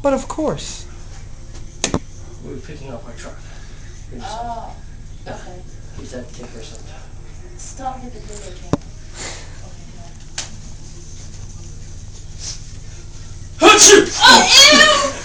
But of course. We were picking up our truck. Oh, okay. Use that to take care of something. Stop with the video camera. Okay, no. Achoo! Oh, ew!